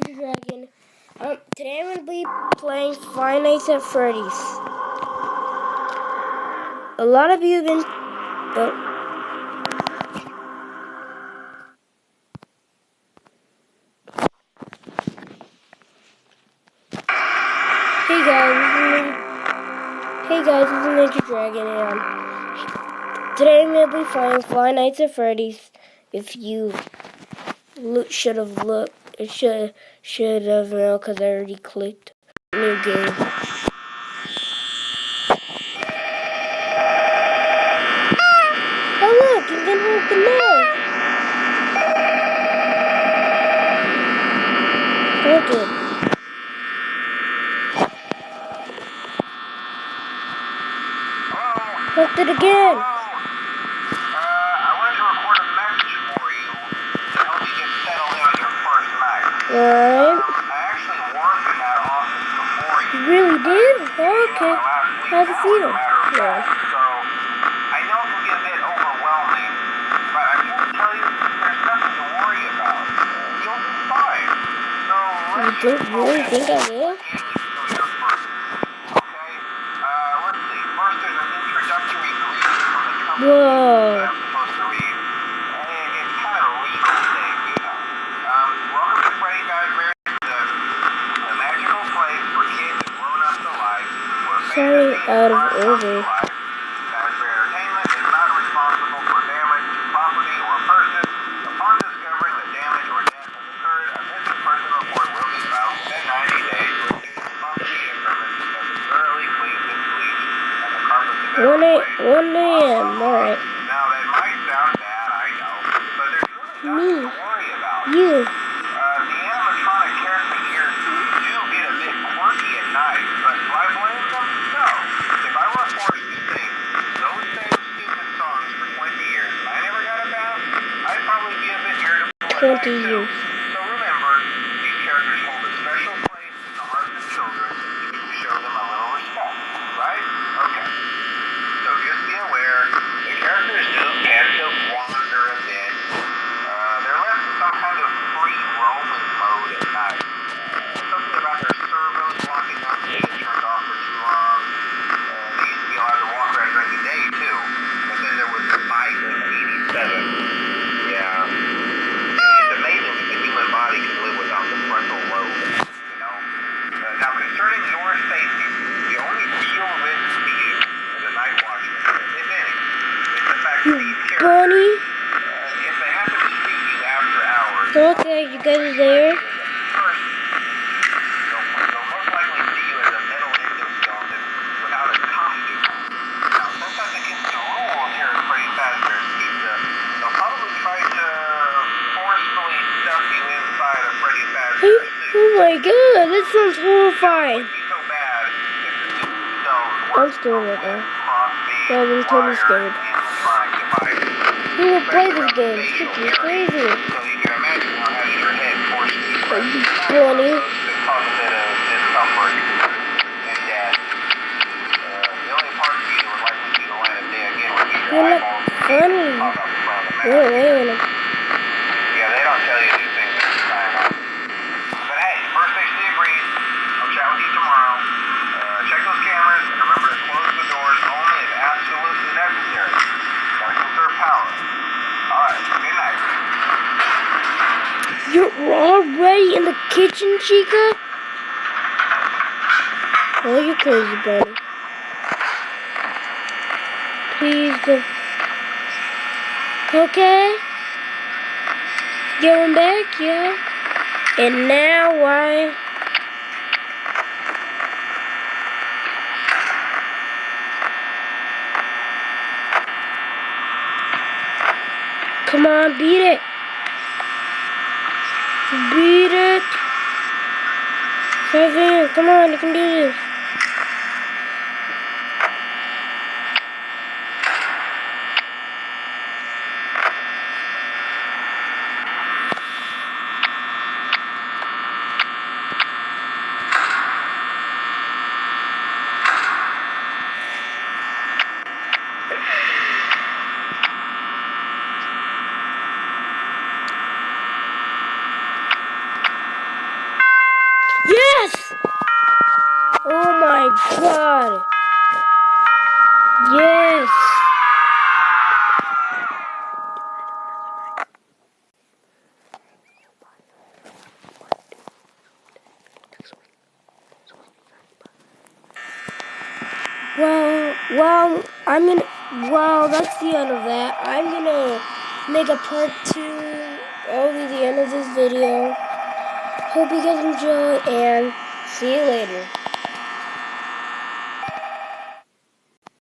Dragon. Today I'm gonna be playing Five Nights at Freddy's. A lot of you have been. Hey guys, this is Ninja Dragon, and today I'm gonna be playing Five Nights at Freddy's. If you should have looked, it should have now because I already clicked new game. Oh look, you can hold the knife. Hold it. Hold it again. I wanted to record a message for you to help you get settled in on your first night. Right. I actually worked in that office before you. You really did? Oh, okay. How's it feel? Yeah. So, I know it can be a bit overwhelming, but I can tell you there's nothing to worry about. You'll be fine. So, You really think I will? Okay, let's see. First, there's an introductory greeting from the company. Whoa. I'm supposed to read. It's kind of a legal thing, you know. Welcome to Freddy Fazbear's, the magical place for kids and grown-ups alike. Sorry, out of order. Fazbear Entertainment is not responsible for damage to property or person. Upon discovering that damage or death has occurred, a missing person report will be filed within 90 days with property information that is thoroughly cleaned and bleached and the carpets have 1 a.m. Alright. Now, that might sound bad, I know, but there's really nothing to worry about. You. The animatronic characters here do get a bit quirky at night, but do I blame them? No. If I were forced to sing those same stupid songs for 20 years and I never got a bath, I'd probably be a bit irritable. 20 years. So remember, these characters hold a special place in the hearts of children. You need to show them a little respect, right? Okay. So just be aware, the characters do tend to wander a bit. They're left in some kind of free roaming mode at night. Something about their servos locking up and being turned off for too long. They used to be allowed to walk around during the day too. But then there was the fight in '87. Yeah. It's amazing that the human body can live without the frontal lobe, you know? Now concerning your safety, the only real risk to you as a night watchman, if any, is the fact that these characters, Bunny? if they happen to see you after hours, Okay, you guys are there? first, they'll most likely see you as a metal endoskeleton without a costume. Now, since that's against the rules here at Freddy Fazbear's Pizza, they'll probably try to forcefully stuff you inside a Freddy Fazbear suit. Oh my god, that sounds horrifying. It would be so bad if the suit themselves I'm were scared right now. cross the Yeah, I'm totally scared. animatronic devices. Who will play this game? This is crazy. So you can imagine how having your head forced to be pressed Bunny? could cause a bit of discomfort and death. The only part of you that would likely see the light of day again would be your You're not eyeballs funny. pop up in front of the Wait a mask. minute. Yeah, they don't tell you these things at the time. But hey, first station agreed. I'll chat with you tomorrow. Check those cameras and remember to close the doors only if absolutely necessary. Gotta conserve power. Alright, good night. You're already in the kitchen, Chica? Oh, you're crazy, Bunny. Please go. Okay. Going back, yeah. And now why? Come on, beat it. Beat it. 7, come on, you can do this. god! Yes! Well, that's the end of that. I'm gonna make a part 2. That'll be the end of this video. Hope you guys enjoy, and see you later.